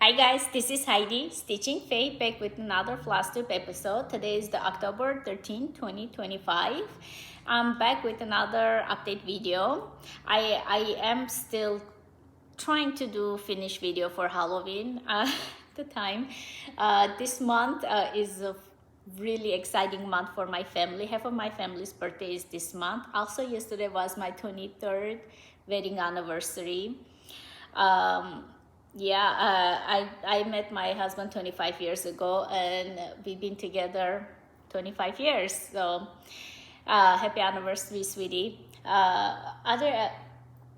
Hi guys, this is Heidi, Stitching Faye, back with another Flosstube episode. Today is the October 13, 2025. I'm back with another update video. I am still trying to do finish video for Halloween the time. This month is a really exciting month for my family. Half of my family's birthday is this month. Also, yesterday was my 23rd wedding anniversary. I met my husband 25 years ago, and we've been together 25 years. So happy anniversary, sweetie.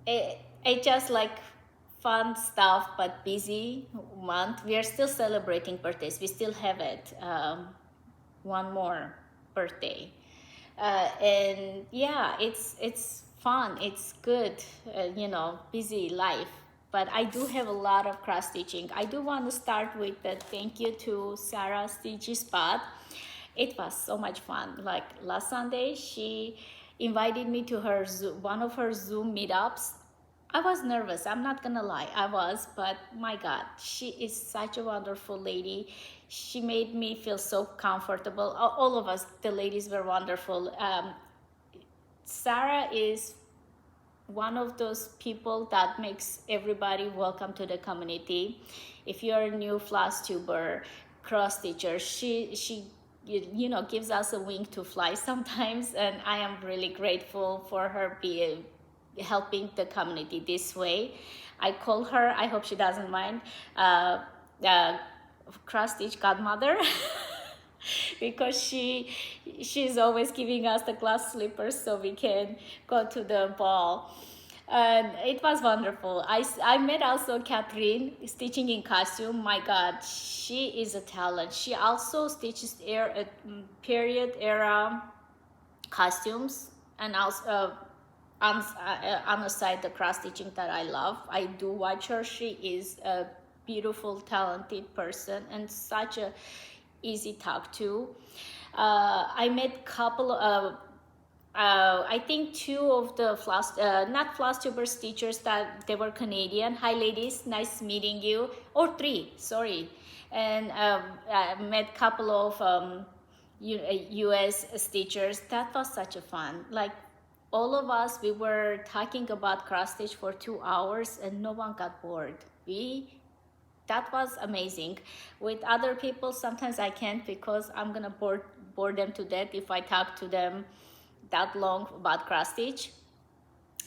It just like fun stuff, but busy month. We are still celebrating birthdays. We still have it. One more birthday, and yeah, it's fun. It's good. Busy life. But I do have a lot of cross stitching. I do want to start with the thank you to Sarah Stitchy Spot. It was so much fun. Like last Sunday, she invited me to her one of her Zoom meetups. I was nervous, I'm not gonna lie, I was, but my God, she is such a wonderful lady. She made me feel so comfortable. All of us, the ladies, were wonderful. Sarah is one of those people that makes everybody welcome to the community. If you're a new Flosstuber, cross stitcher, she gives us a wing to fly sometimes, and I am really grateful for her helping the community this way. I call her, I hope she doesn't mind, cross stitch godmother. Because she's always giving us the glass slippers so we can go to the ball, and it was wonderful. I met also Catherine stitching in costume. My God, she is a talent. She also stitches period era costumes, and also on the side the cross stitching that I love. I do watch her. She is a beautiful, talented person and such a easy talk to. I met couple of I think two of the not Flosstubers teachers that they were Canadian. Hi ladies, nice meeting you. Or three, sorry. And I met couple of US teachers. That was such a fun. Like all of us, we were talking about cross stitch for 2 hours and no one got bored. That was amazing. With other people, sometimes I can't because I'm gonna bore them to death if I talk to them that long about cross stitch.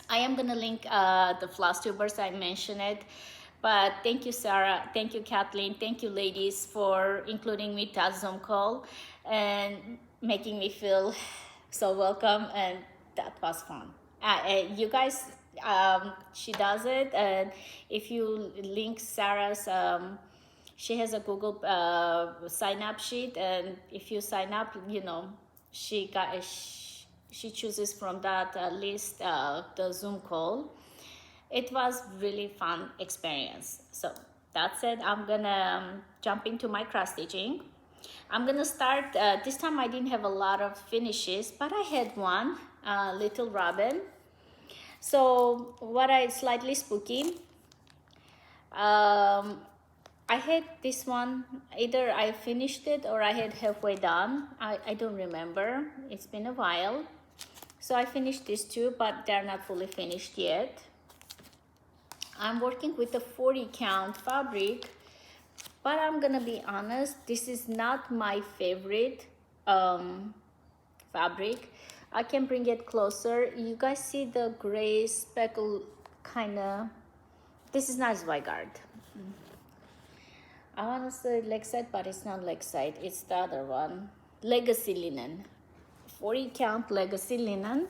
I am gonna link the Flosstubers, I mentioned it. But thank you, Sarah. Thank you, Kathleen. Thank you, ladies, for including me that Zoom call and making me feel so welcome. And that was fun. You guys, she does it, and if you link Sarah's, she has a Google sign up sheet, and if you sign up, she chooses from that list the Zoom call. It was really fun experience. So that's it. I'm gonna jump into my cross stitching. I'm gonna start, this time I didn't have a lot of finishes, but I had one, Little Robin. So what I slightly spooky, I had this one, either I finished it or I had halfway done. I don't remember, it's been a while. So I finished these two, but they're not fully finished yet. I'm working with a 40 count fabric, but I'm gonna be honest, this is not my favorite fabric. I can bring it closer. You guys see the gray speckle kind of, this is not Zweigard. I want to say Lakeside, but it's not Lakeside, it's the other one, Legacy Linen, 40 count Legacy Linen.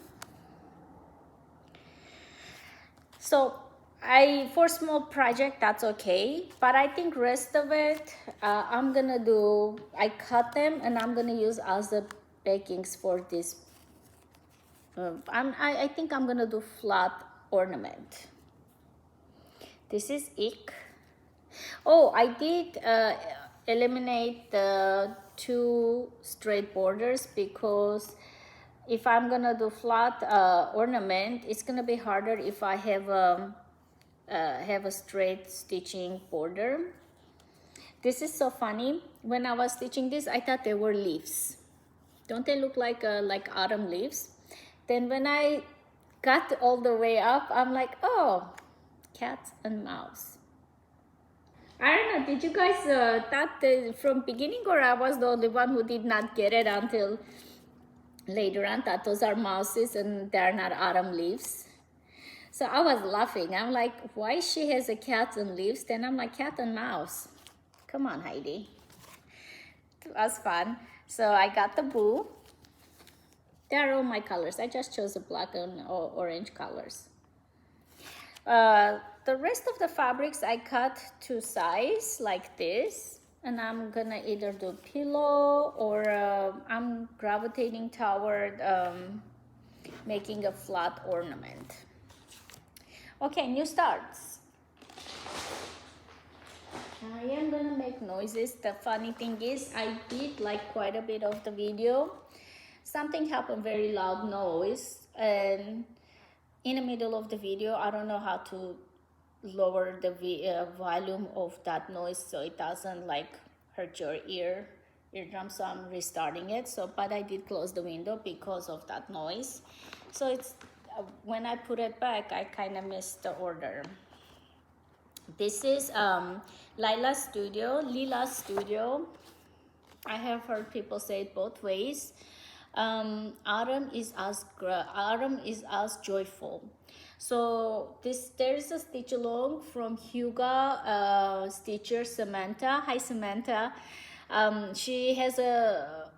So for small project, that's okay, but I think rest of it, I'm gonna do, I cut them and I'm gonna use as the backings for this. I think I'm gonna do flat ornament. This is ick. Oh, I did eliminate the 2 straight borders because if I'm gonna do flat ornament, it's gonna be harder if I have a straight stitching border. This is so funny. When I was stitching this, I thought they were leaves. Don't they look like autumn leaves? Then when I got all the way up, I'm like, oh, cat and mouse. I don't know, did you guys thought from beginning, or I was the only one who did not get it until later on, that those are mouses and they're not autumn leaves? So I was laughing. I'm like, why she has a cat and leaves? Then I'm like, cat and mouse. Come on, Heidi. It was fun. So I got the boo. They're all my colors. I just chose the black and orange colors. The rest of the fabrics I cut to size like this, and I'm gonna either do pillow or I'm gravitating toward making a flat ornament. Okay, new starts. I am gonna make noises. The funny thing is I did like quite a bit of the video. Something happened, very loud noise, and in the middle of the video, I don't know how to lower the volume of that noise so it doesn't like hurt your eardrum. So I'm restarting it. So, but I did close the window because of that noise. So it's when I put it back, I kind of missed the order. This is Lila's studio. I have heard people say it both ways. Autumn is as joyful. So there's a stitch along from Huga Stitcher Samantha. Hi Samantha. She has a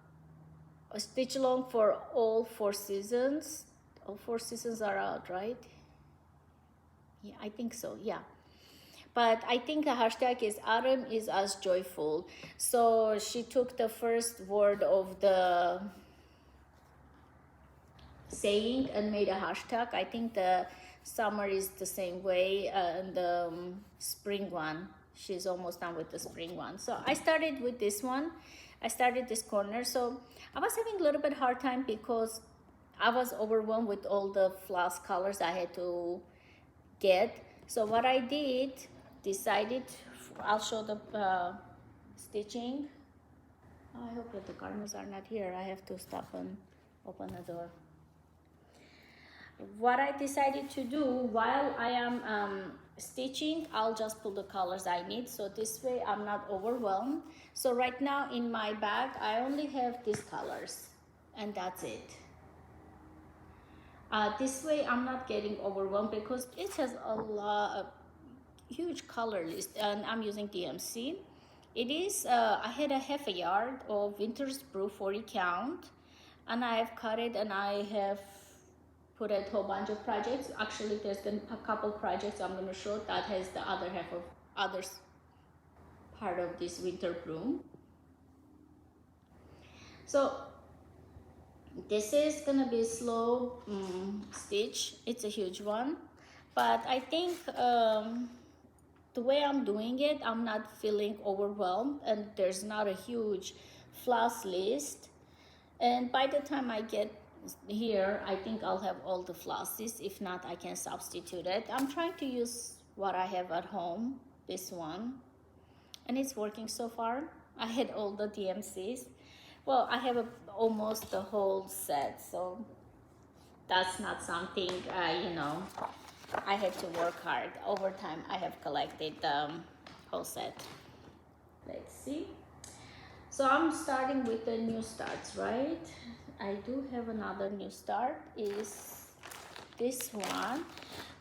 stitch along for all 4 seasons. All 4 seasons are out, right? Yeah, I think so. Yeah. But I think the hashtag is autumn is as joyful. So she took the first word of the saying and made a hashtag. I think the summer is the same way, and the spring one, she's almost done with the spring one. So I started with this one. I started this corner. So I was having a little bit hard time because I was overwhelmed with all the floss colors I had to get. So what I did, I'll show the stitching. I hope that the gardeners are not here. I have to stop and open the door. What I decided to do while I am stitching, I'll just pull the colors I need, so this way I'm not overwhelmed. So right now in my bag I only have these colors and that's it. This way I'm not getting overwhelmed because it has a huge color list, and I'm using DMC. It is I had a half a yard of Winter's Brew 40 count, and I have cut it and I have put a whole bunch of projects. Actually, there's been a couple projects I'm going to show that has the other half of others part of this winter bloom. So this is going to be a slow stitch. It's a huge one, but I think the way I'm doing it, I'm not feeling overwhelmed, and there's not a huge floss list. And by the time I get here, I think I'll have all the flosses. If not, I can substitute it. I'm trying to use what I have at home, this one, and it's working so far. I had all the DMCs. Well, I have almost the whole set, so that's not something you know, I had to work hard. Over time I have collected the whole set. Let's see. So I'm starting with the new starts, right? I do have another new start, is this one.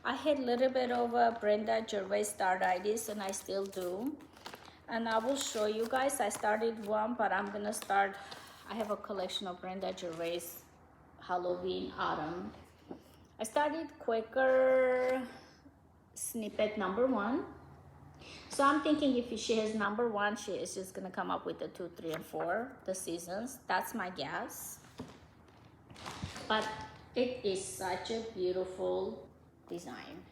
I had a little bit of a Brenda Gervais start ideas, and I still do. And I will show you guys. I started one, but I'm gonna start, I have a collection of Brenda Gervais Halloween Autumn. I started Quaker snippet number 1. So I'm thinking if she has number 1, she is just gonna come up with the 2, 3, and 4, the seasons. That's my guess. But it is such a beautiful design.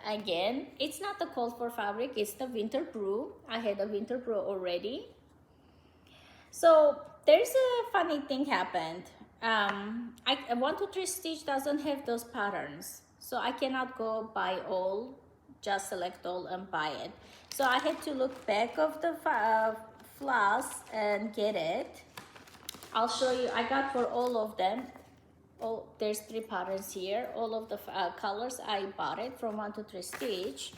Again, it's not the cold for fabric, it's the winter brew. I had a winter brew already. So there's a funny thing happened. 1, 2, 3 stitch doesn't have those patterns, so I cannot go buy all just select all and buy it. So I had to look back of the floss and get it. I'll show you. I got for all of them. Oh, there's 3 patterns here. All of the colors I bought it from 1 to 3 Stitch.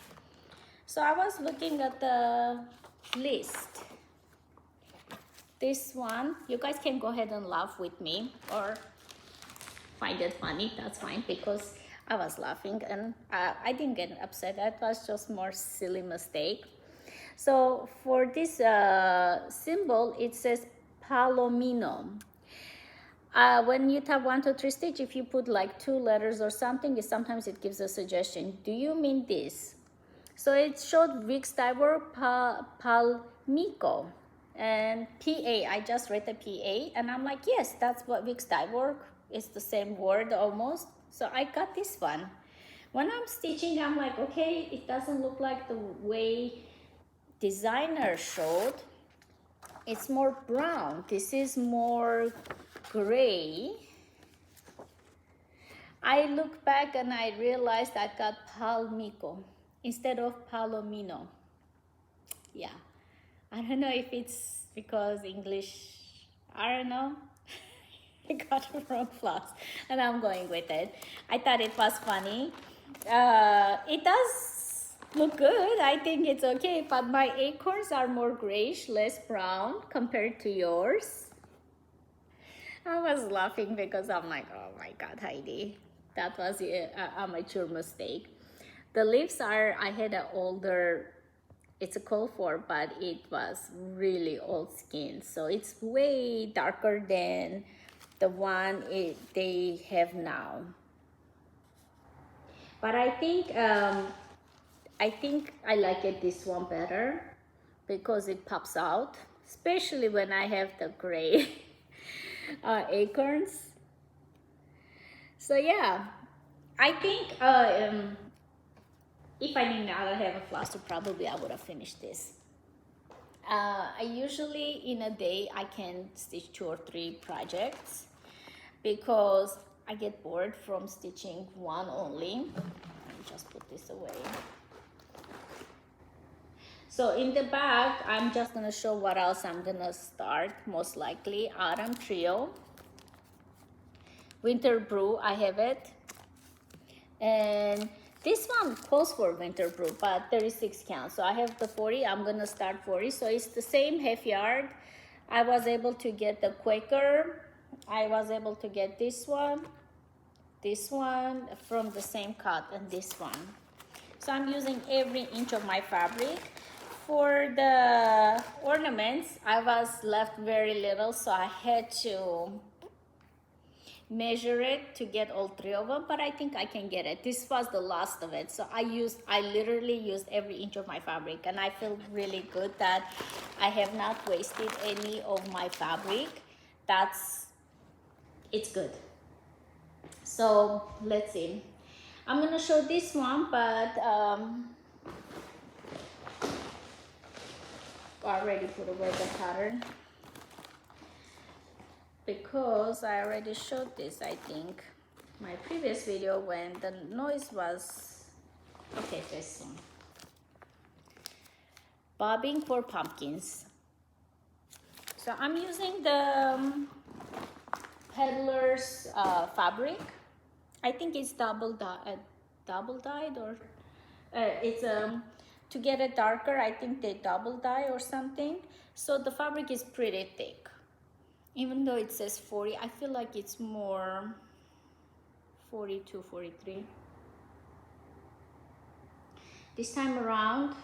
So I was looking at the list. This one, you guys can go ahead and laugh with me or find it funny. That's fine, because I was laughing and I didn't get upset. That was just more silly mistake. So for this symbol, it says Palomino. When you type 1 to 3 Stitch, if you put like 2 letters or something, sometimes it gives a suggestion. Do you mean this? So it showed Vic's die work Palmico and PA. I just read the PA and I'm like, yes, that's what Vic's die work. It's the same word almost. So I got this one. When I'm stitching, I'm like, okay, it doesn't look like the way designer showed. It's more brown. This is more gray. I look back and I realized I got Palmico instead of Palomino. Yeah, I don't know if it's because English, I don't know. I got it from Floss and I'm going with it. I thought it was funny. It does look good. I think it's okay, but my acorns are more grayish, less brown compared to yours. I was laughing because I'm like, oh my God, Heidi, that was an amateur mistake. The leaves are, I had an older, it's a call for, but it was really old skin. So it's way darker than the one they have now. But I think I like it this one better because it pops out, especially when I have the gray acorns. So yeah, I think if I did not have a Flosstube, probably I would have finished this. I usually in a day I can stitch 2 or 3 projects because I get bored from stitching one only. Let me just put this away. So in the back, I'm just gonna show what else I'm gonna start, most likely. Autumn Trio. Winter Brew, I have it. And this one calls for Winter Brew, but 36 count. So I have the 40, I'm gonna start 40. So it's the same half yard. I was able to get the Quaker. I was able to get this one from the same cut, and this one. So I'm using every inch of my fabric. For the ornaments, I was left very little, so I had to measure it to get all 3 of them, but I think I can get it. This was the last of it, so I literally used every inch of my fabric, and I feel really good that I have not wasted any of my fabric. It's good. So let's see. I'm gonna show this one, but I already put away the pattern because I already showed this, I think, my previous video when the noise was okay. This one, bobbing for pumpkins. So I'm using the Peddler's fabric. I think it's double dyed, or it's to get it darker. I think they double dye or something. So the fabric is pretty thick. Even though it says 40, I feel like it's more 42, 43. This time around,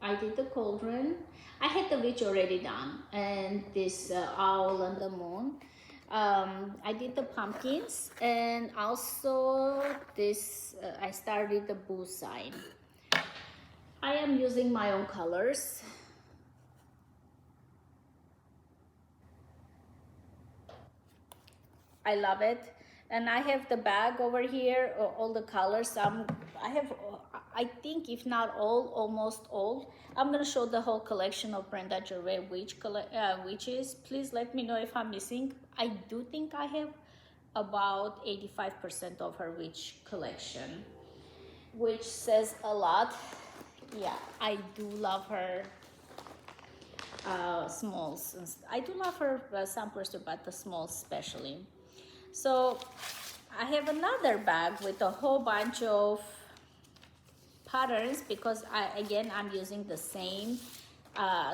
I did the cauldron. I had the witch already done, and this owl and the moon. I did the pumpkins, and also this, I started the boo sign. I am using my own colors. I love it. And I have the bag over here, all the colors. I think if not all, almost all. I'm gonna show the whole collection of Brenda Gervais witches. Please let me know if I'm missing. I do think I have about 85% of her witch collection. which says a lot. Yeah, I do love her smalls. I do love her Sam Purser, but the smalls especially. So I have another bag with a whole bunch of patterns because I'm using the same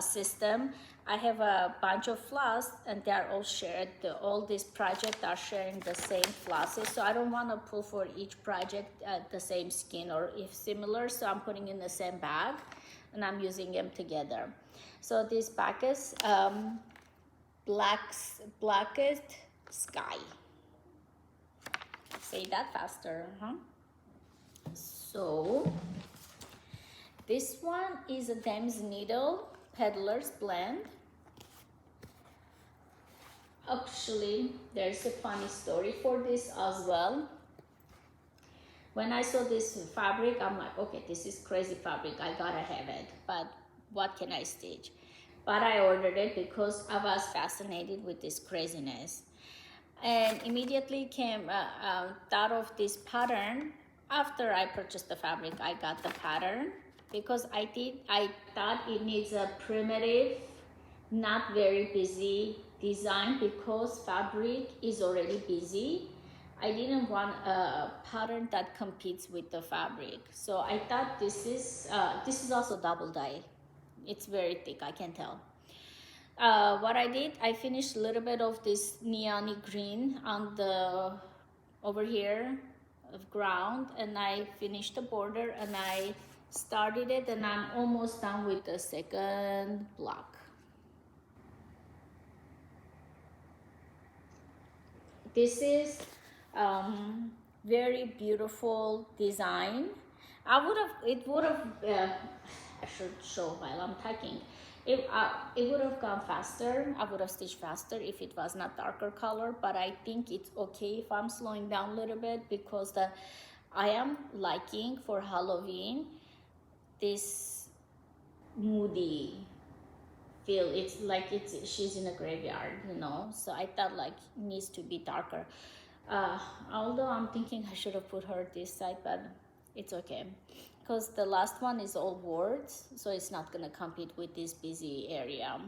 system. I have a bunch of floss and they're all shared. All these projects are sharing the same flosses, so I don't want to pull for each project the same skin or if similar, so I'm putting in the same bag and I'm using them together. So this bag is blackest sky. Say that faster, huh? So this one is a Dame's Needle Peddler's Blend. Actually, there's a funny story for this as well. When I saw this fabric, I'm like, okay, this is crazy fabric. I gotta have it. But what can I stitch? But I ordered it because I was fascinated with this craziness. And immediately came thought of this pattern. After I purchased the fabric, I got the pattern because I thought it needs a primitive, not very busy design because fabric is already busy. I didn't want a pattern that competes with the fabric. So I thought this is also double dye. It's very thick, I can tell. What I did, I finished a little bit of this neon green on the over here of ground, and I finished the border and I started it, and I'm almost done with the second block. This is very beautiful design. It would have I should show while I'm typing. It would have gone faster. I would have stitched faster if it was not darker color, but I think it's okay if I'm slowing down a little bit because I am liking for Halloween this moody feel. It's like she's in a graveyard, you know, so I thought like it needs to be darker. Although I'm thinking I should have put her this side, but it's okay because the last one is all words, so it's not gonna compete with this busy area.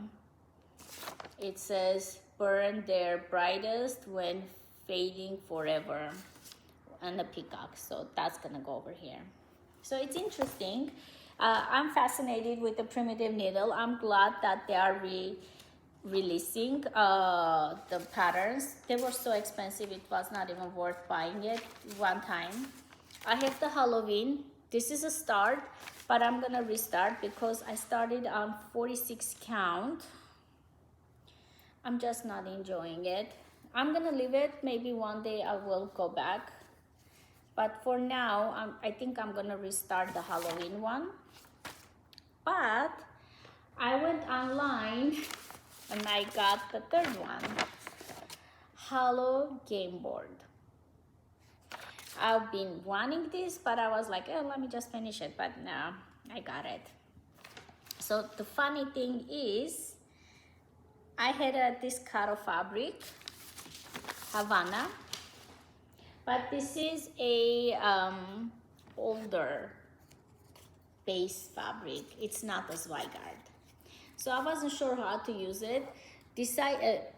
It says burn their brightest when fading forever, and a peacock, so that's gonna go over here. So it's interesting. I'm fascinated with the primitive needle. I'm glad that they are releasing the patterns. They were so expensive, it was not even worth buying it one time. I have the Halloween. This is a start, but I'm gonna restart because I started on 46 count. I'm just not enjoying it. I'm gonna leave it. Maybe one day I will go back. But for now, I think I'm gonna restart the Halloween one. But I went online and I got the third one, Hollow Game Board. I've been wanting this, but I was like, oh, let me just finish it. But no, I got it. So the funny thing is, I had this cut of fabric, Havana, but this is a older base fabric. It's not a Zweigart. So I wasn't sure how to use it.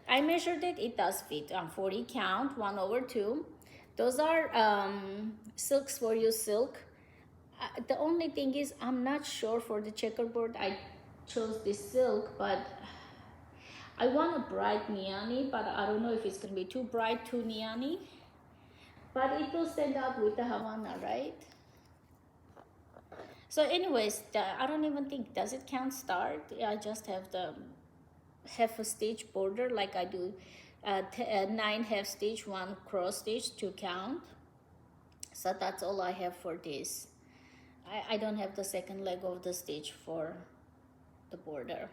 I measured it, it does fit on 40 count, 1/2. Those are silks for you silk. The only thing is I'm not sure for the checkerboard I chose this silk, but I want a bright neon-y, but I don't know if it's gonna be too bright, too neon-y. But it will stand out with the Havana, right? So anyways, I don't even think, does it count start? I just have the half a stitch border like I do 9 half stitch, 1 cross stitch to count. So that's all I have for this. I don't have the second leg of the stitch for the border.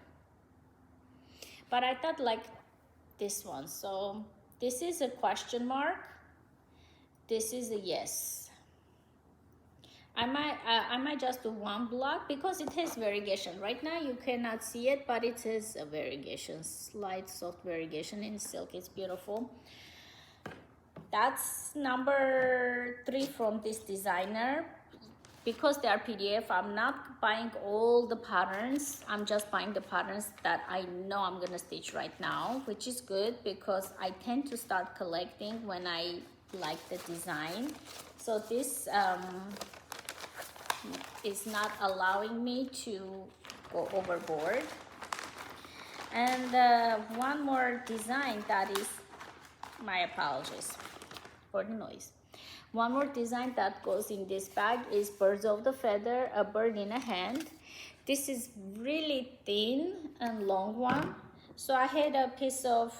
But I thought like this one. So this is a question mark. This is a yes. I might just do one block because it has variegation. Right now you cannot see it, but it has a variegation, slight soft variegation in silk. It's beautiful. That's number 3 from this designer. because they are PDF, I'm not buying all the patterns. I'm just buying the patterns that I know I'm gonna stitch right now, which is good because I tend to start collecting when I like the design. So this is not allowing me to go overboard. And one more design that is, my apologies for the noise. One more design that goes in this bag is Birds of the Feather, a bird in a hand. This is really thin and long one. So I had a piece of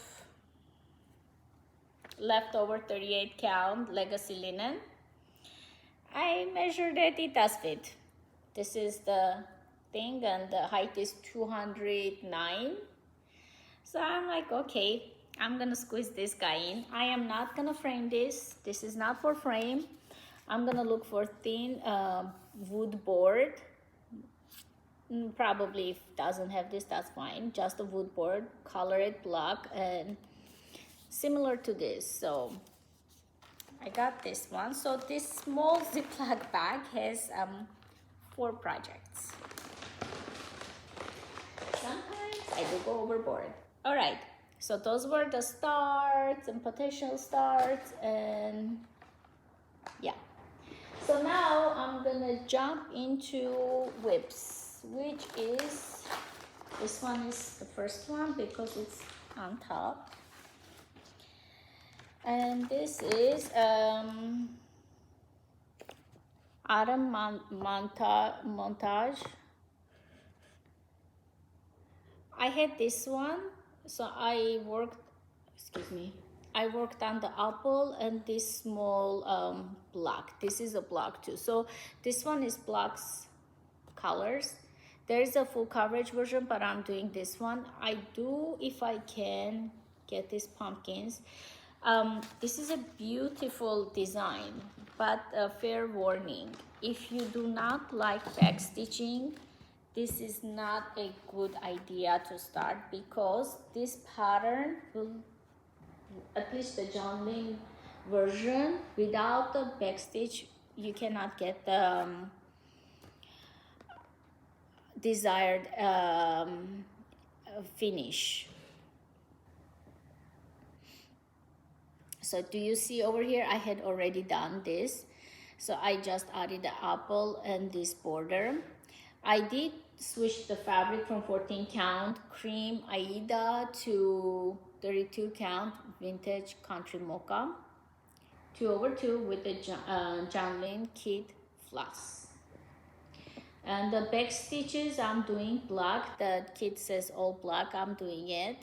leftover 38 count legacy linen. I measured it, it does fit. This is the thing, and the height is 209. So I'm like, okay, I'm gonna squeeze this guy in. I am not gonna frame this. This is not for frame. I'm gonna look for thin wood board. Probably if it doesn't have this, that's fine. Just a wood board, color it black and similar to this. So I got this one. So this small Ziploc bag has 4 projects. Sometimes I do go overboard. All right, so those were the starts and potential starts, and yeah. So now I'm gonna jump into whips, which is, this one is the first one because it's on top. And this is Autumn Montage. I had this one, so I worked on the apple and this small block. This is a block too. So this one is blocks colors. There is a full coverage version, but I'm doing this one. I do, if I can, get these pumpkins. This is a beautiful design, but a fair warning. If you do not like back stitching, this is not a good idea to start, because this pattern will, at least the John Lynn version, without the back stitch, you cannot get the desired finish. So do you see over here, I had already done this. So I just added the apple and this border. I did switch the fabric from 14 count cream Aida to 32 count vintage country mocha, 2/2 with the John Lynn kit floss. And the back stitches, I'm doing black. The kit says all black, I'm doing it.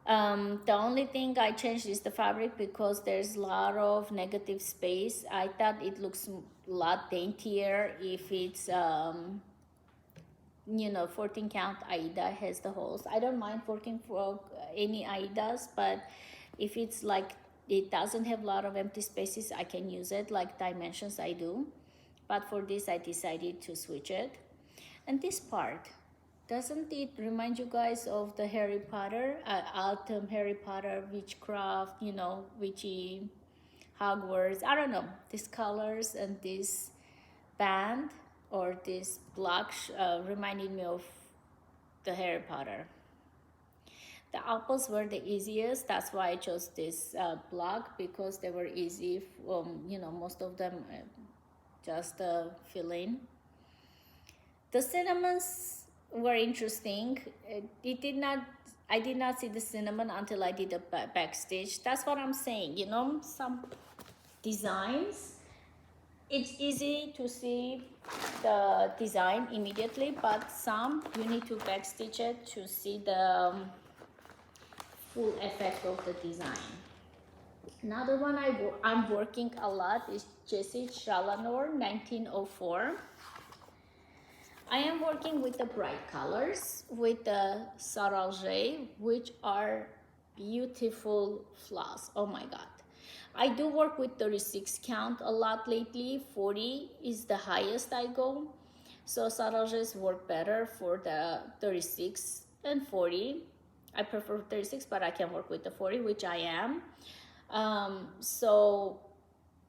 The only thing I changed is the fabric because there's a lot of negative space. I thought it looks a lot daintier if it's, you know, 14 count Aida has the holes. I don't mind working for any Aidas, but if it's like, it doesn't have a lot of empty spaces, I can use it like dimensions I do. But for this, I decided to switch it. And this part, doesn't it remind you guys of the Harry Potter, Autumn Harry Potter, witchcraft, you know, witchy Hogwarts? I don't know, these colors and this band or this block reminded me of the Harry Potter. The apples were the easiest, that's why I chose this block, because they were easy. You know, most of them just fill in. The cinnamons were interesting. I did not see the cinnamon until I did the back stitch. That's what I'm saying, you know, some designs, it's easy to see the design immediately, but some you need to back stitch it to see the full effect of the design. Another one I'm working a lot is Jessie Chalanor 1904. I am working with the bright colors with the Saralge, which are beautiful floss. Oh my god. I do work with 36 count a lot lately. 40 is the highest I go. So Saralges work better for the 36 and 40. I prefer 36, but I can work with the 40, which I am. So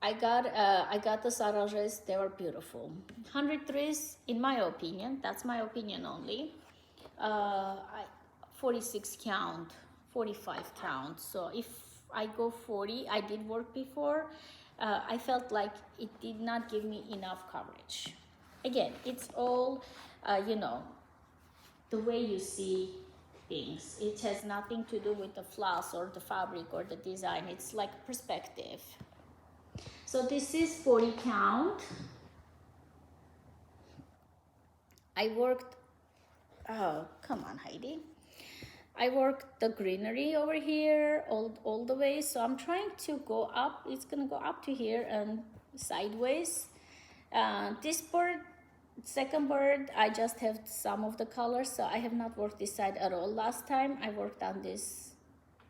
I got the sarrages. They were beautiful. 100 trees, in my opinion. That's my opinion only. 46 count, 45 count. So if I go 40, I did work before. I felt like it did not give me enough coverage. Again, it's all, you know, the way you see things. It has nothing to do with the floss or the fabric or the design. It's like perspective. So this is 40 count. I worked, oh, come on, Heidi. I worked the greenery over here all the way. So I'm trying to go up. It's gonna go up to here and sideways. This bird, second bird, I just have some of the colors. So I have not worked this side at all. Last time I worked on this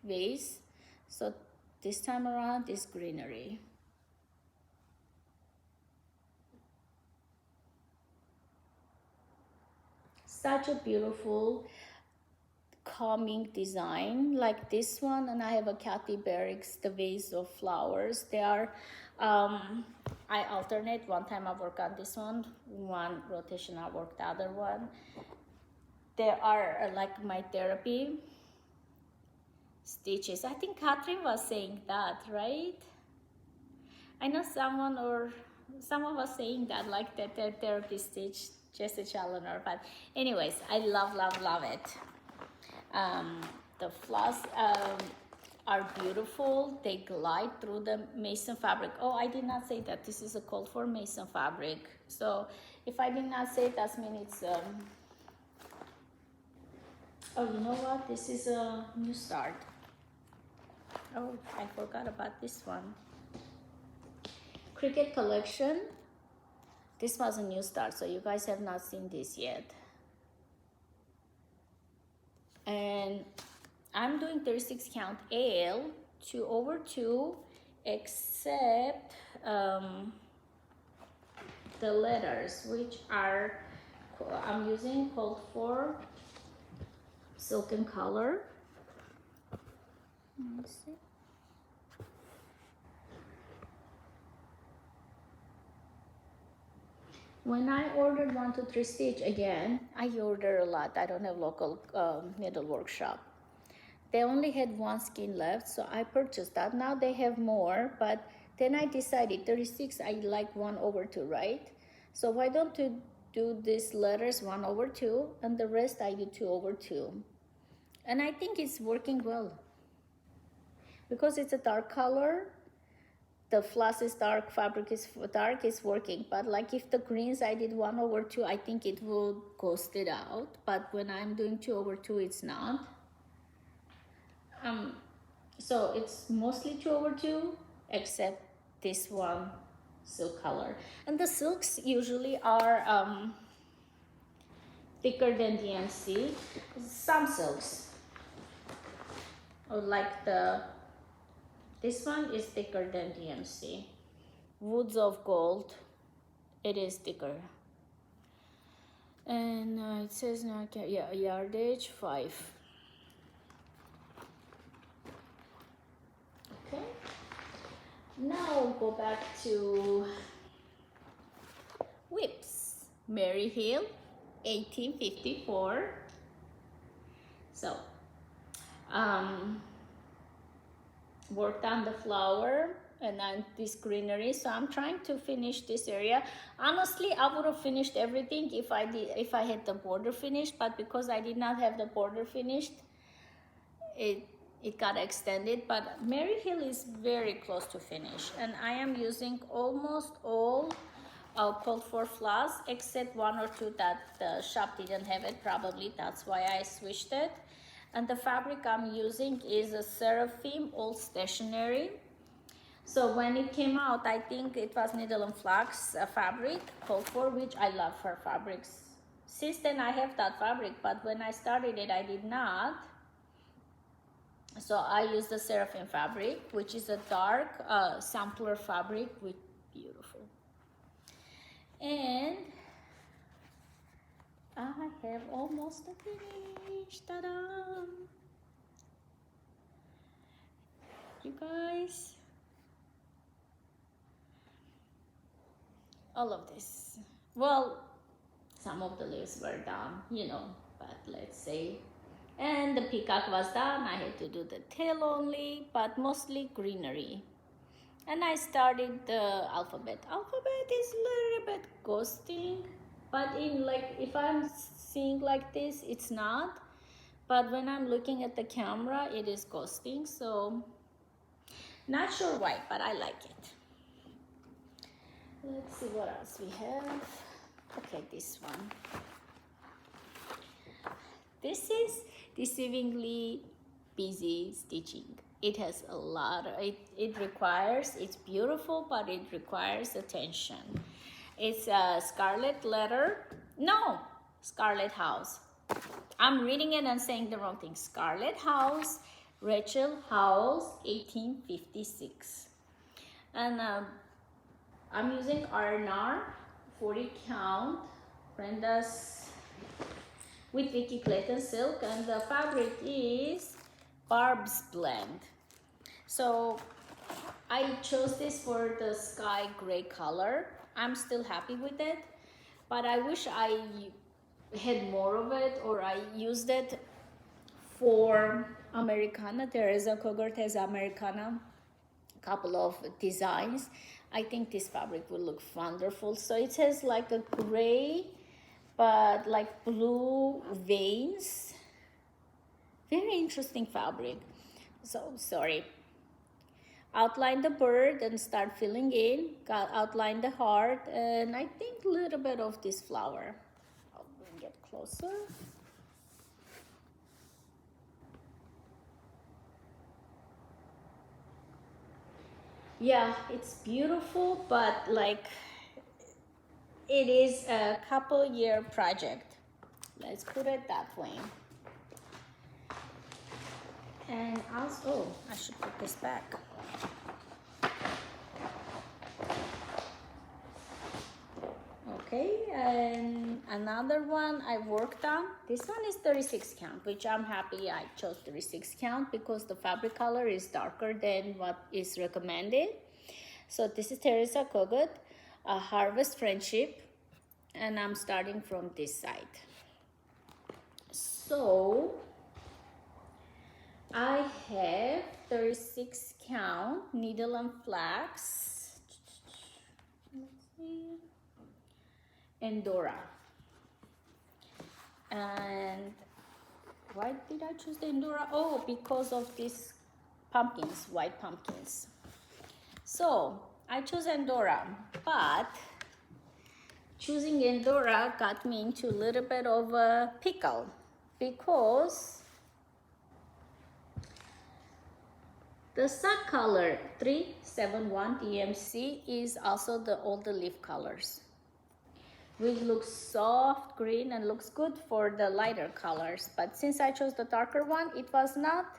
vase. So this time around is greenery. Such a beautiful calming design like this one, and I have a Kathy Barrick's the vase of flowers. They are I alternate. One time I work on this one rotation I work the other one. They are like my therapy stitches. I think Catherine was saying that, right? I know someone was saying that, like that therapy stitch, Jesse Challoner. But anyways, I love it. The floss are beautiful. They glide through the mason fabric. Oh, I did not say that this is a call for mason fabric. So if I did not say it, that means it's oh, you know what? This is a new start. Oh, I forgot about this one. Cricket collection. This was a new start, so you guys have not seen this yet. And I'm doing 36 count AL 2/2, except the letters, which are I'm using called for silken color. Let me see. When I ordered 1 2 3 stitch, again, I order a lot. I don't have local needle workshop. They only had one skein left, so I purchased that. Now they have more, but then I decided 36, I like 1/2, right? So why don't you do these letters 1/2, and the rest I do 2/2. And I think it's working well. Because it's a dark color, the floss is dark, fabric is dark, it's working. But like if the greens I did 1/2, I think it will ghost it out. But when I'm doing 2/2, it's not. So it's mostly 2/2, except this one silk color. And the silks usually are thicker than DMC. Some silks, or like this one is thicker than DMC. Woods of Gold, it is thicker. And it says now, yeah, yardage 5. Okay. Now we'll go back to whips. Mary Hill, 1854. So, worked on the flower and then this greenery. So I'm trying to finish this area. Honestly, I would have finished everything if I had the border finished, but because I did not have the border finished, it got extended. But Mary Hill is very close to finish, and I am using almost all called for floss, except 1 or 2 that the shop didn't have it. Probably that's why I switched it. And the fabric I'm using is a Seraphim Old Stationery. So when it came out, I think it was Needle and Flax fabric called for, which I love her fabrics. Since then I have that fabric, but when I started it, I did not. So I use the Seraphim fabric, which is a dark sampler fabric with beautiful. And I have almost finished. Ta-da! You guys, all of this. Well, some of the leaves were done, you know, but let's say. And the peacock was done. I had to do the tail only, but mostly greenery. And I started the alphabet. Alphabet is a little bit ghosting, but in like, if I'm seeing like this, it's not. But when I'm looking at the camera, it is ghosting. So not sure why, but I like it. Let's see what else we have. Okay, this one. This is deceivingly busy stitching. It has a lot of, it requires, it's beautiful, but it requires attention. It's a scarlet letter. No, Scarlet House. I'm reading it and saying the wrong thing. Scarlet House, Rachel Howells, 1856. And I'm using R&R 40 count Brenda's with Vicky Clayton silk, and the fabric is Barb's Blend. So I chose this for the sky gray color. I'm still happy with it, but I wish I had more of it, or I used it for Americana. Teresa Cogart has Americana, a couple of designs. I think this fabric will look wonderful. So it has like a gray, but like blue veins. Very interesting fabric. So sorry. Outline the bird and start filling in. Outline the heart, and I think a little bit of this flower. I'll bring it closer. Yeah, it's beautiful, but like it is a couple-year project. Let's put it that way. And also, oh, I should put this back. Okay, and another one I worked on. This one is 36 count, which I'm happy I chose 36 count because the fabric color is darker than what is recommended. So this is Teresa Kogut, Harvest Friendship, and I'm starting from this side. So I have 36 count needle and flax. Let's see. Endora. And why did I choose the Endora? Oh, because of these pumpkins, white pumpkins. So I chose Endora, but choosing Endora got me into a little bit of a pickle because the sock color 371 DMC is also all the leaf colors, which looks soft green and looks good for the lighter colors. But since I chose the darker one, it was not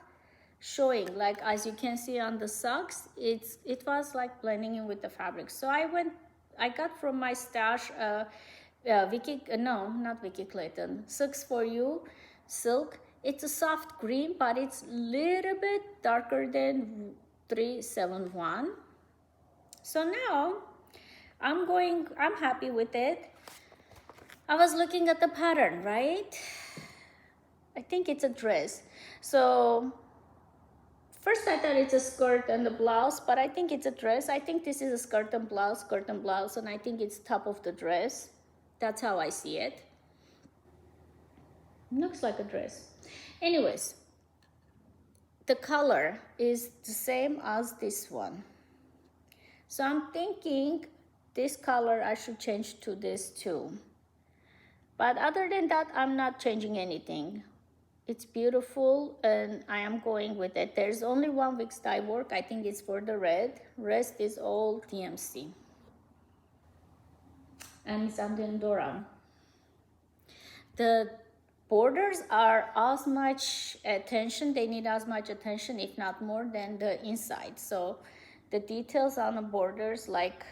showing. Like as you can see on the socks, it was like blending in with the fabric. So I got from my stash not Vicky Clayton, Silks for You silk. It's a soft green, but it's a little bit darker than 371. So now I'm happy with it. I was looking at the pattern, right? I think it's a dress. So first I thought it's a skirt and a blouse, but I think it's a dress. I think this is a skirt and blouse, and I think it's top of the dress. That's how I see it. Looks like a dress. Anyways, the color is the same as this one. So I'm thinking this color I should change to this too. But other than that, I'm not changing anything. It's beautiful and I am going with it. There's only one week's dye work. I think it's for the red. Rest is all TMC. And it's on the Endora. The borders are as much attention. They need as much attention, if not more, than the inside. So the details on the borders, like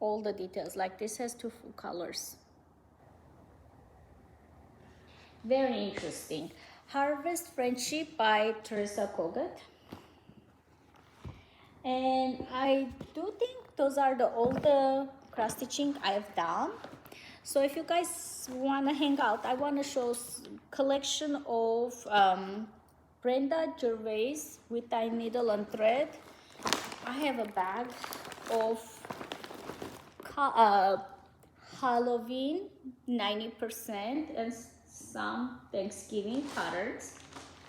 all the details, like this has two full colors. Very interesting. Harvest Friendship by Teresa Kogut. And I do think those are all the cross stitching I have done. So if you guys want to hang out, I want to show collection of Brenda Gervais with tie needle and thread. I have a bag of Halloween 90% and some Thanksgiving patterns.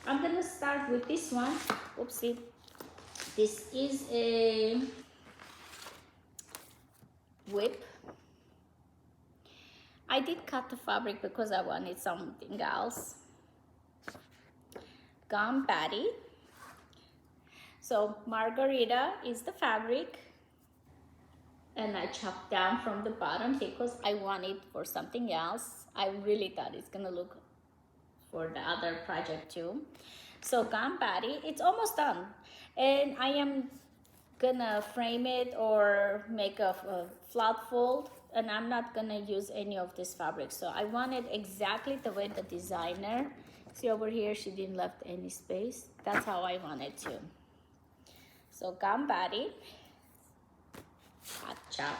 I'm gonna start with this one. Oopsie. This is a whip. I did cut the fabric because I wanted something else. Gum Patty. So Margarita is the fabric, and I chopped down from the bottom because I want it for something else. I really thought it's gonna look for the other project too. So Gum Patty, it's almost done, and I am gonna frame it or make a flat fold, and I'm not gonna use any of this fabric. So I want it exactly the way the designer, see over here, she didn't left any space. That's how I want it to. So Gum Patty, hot chop.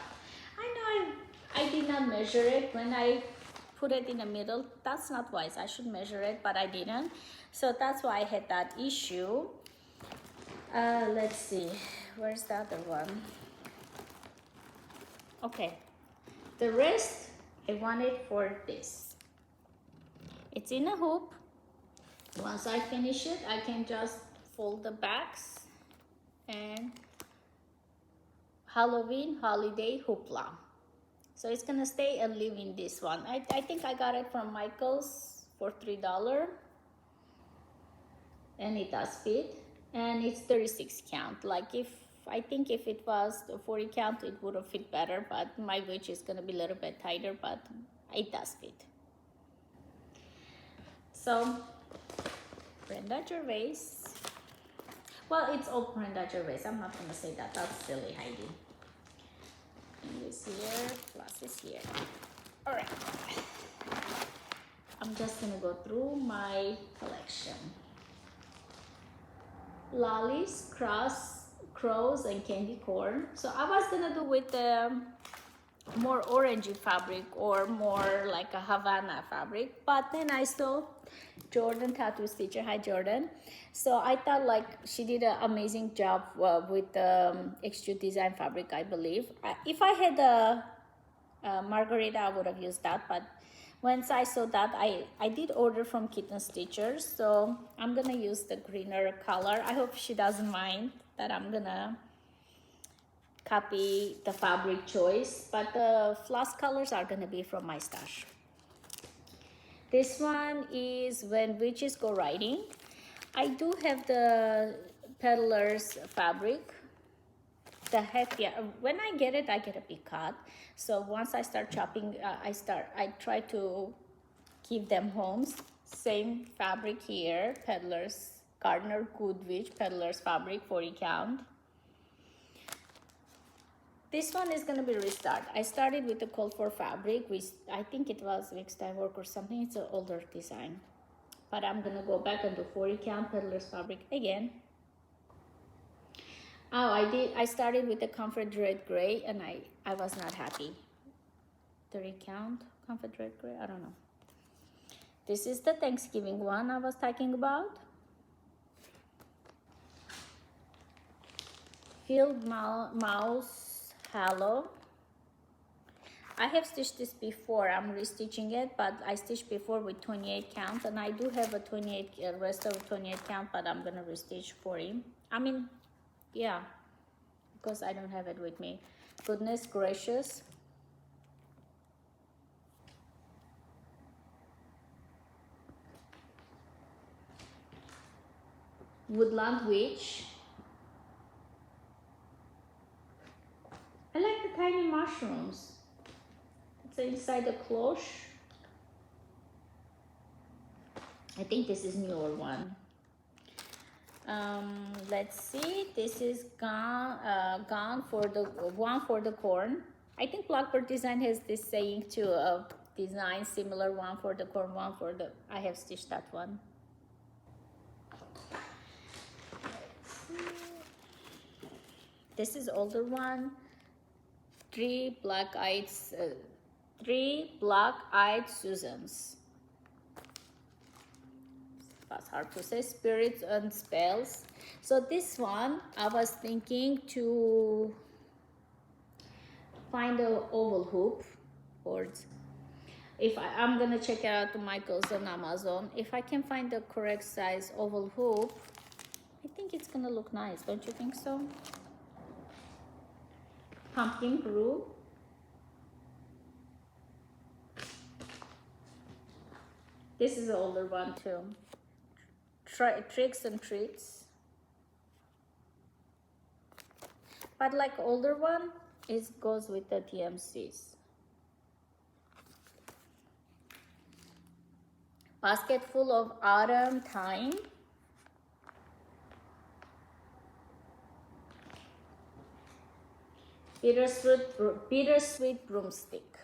I know I did not measure it when I put it in the middle. That's not wise. I should measure it, but I didn't. So that's why I had that issue. Let's see, where's the other one? Okay, the rest I want it for this. It's in a hoop. Once I finish it, I can just fold the backs and Halloween holiday hoopla. So it's gonna stay and live in this one. I think I got it from Michael's for $3, and it does fit, and it's 36 count. Like I think if it was 40 count, it would have fit better, but my wedge is gonna be a little bit tighter, but it does fit. So Brenda Gervais. Well, it's all Brenda Gervais. I'm not gonna say that. That's silly, Heidi. And this here, plus is here. All right. I'm just gonna go through my collection. Lollies, crows, and candy corn. So I was gonna do with the more orangey fabric or more like a Havana fabric, but then I saw Jordan Tattoo Stitcher. Hi Jordan. So I thought like she did an amazing job with the extrude design fabric, I believe. If I had a Margarita, I would have used that, but once I saw that, I did order from Kitten Stitchers, so I'm gonna use the greener color. I hope she doesn't mind that I'm gonna copy the fabric choice, but the floss colors are gonna be from my stash. This one is When Witches Go Riding. I do have the Peddler's fabric. The heck, yeah, when I get it, I get a big cut. So once I start chopping, I try to keep them homes. Same fabric here, Peddler's Gardner Goodwitch Peddler's fabric, 40 count. This one is gonna be restart. I started with the Cold for fabric, which I think it was Wix Dye Work or something. It's an older design, but I'm gonna go back and do 40 count Peddler's fabric again. Oh, I started with the Comfort Red Gray, and I was not happy. 30 count Comfort Red Gray, I don't know. This is the Thanksgiving one I was talking about. Field Mouse Hollow. I have stitched this before. I'm restitching it, but I stitched before with 28 count, and I do have a 28 rest of 28 count, but I'm gonna restitch 40. I mean, yeah, because I don't have it with me. Goodness gracious. Woodland Witch. I like the tiny mushrooms. It's inside the cloche. I think this is newer one. Let's see. This is gone for the one for the corn. I think Blackbird Design has this saying too of design similar, one for the corn, one for the. I have stitched that one. This is older one. three black-eyed Susans. That's hard to say. Spirits and spells. So this one, I was thinking to find a oval hoop, or if I'm gonna check it out to Michael's on Amazon. If I can find the correct size oval hoop, I think it's gonna look nice. Don't you think so? Pumpkin brew. This is the older one too. Tricks and treats. But like older one, it goes with the TMCs. Basket full of autumn thyme. Bittersweet broomstick.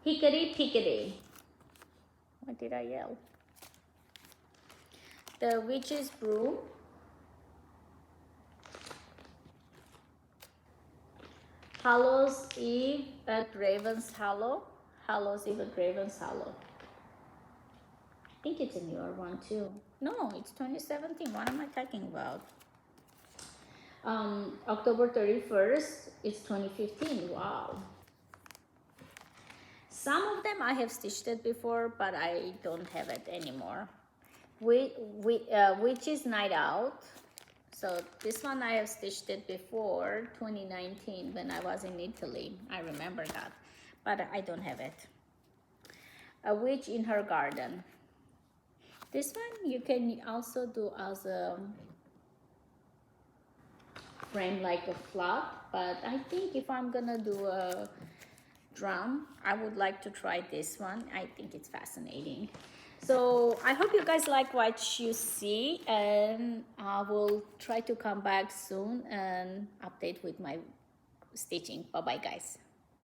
Hickory pickory. What did I yell? The witch's brew. Hallows Eve at Raven's Hollow. Hallows Eve at Raven's Hollow. I think it's a newer one too. No, it's 2017. What am I talking about? October 31st, it's 2015. Wow. Some of them I have stitched it before, but I don't have it anymore. Witch's Night Out. So this one I have stitched it before, 2019, when I was in Italy. I remember that, but I don't have it. A Witch in Her Garden. This one you can also do as a frame, like a flock, but I think if I'm gonna do a drum, I would like to try this one. I think it's fascinating. So I hope you guys like what you see, and I will try to come back soon and update with my stitching. Bye bye guys.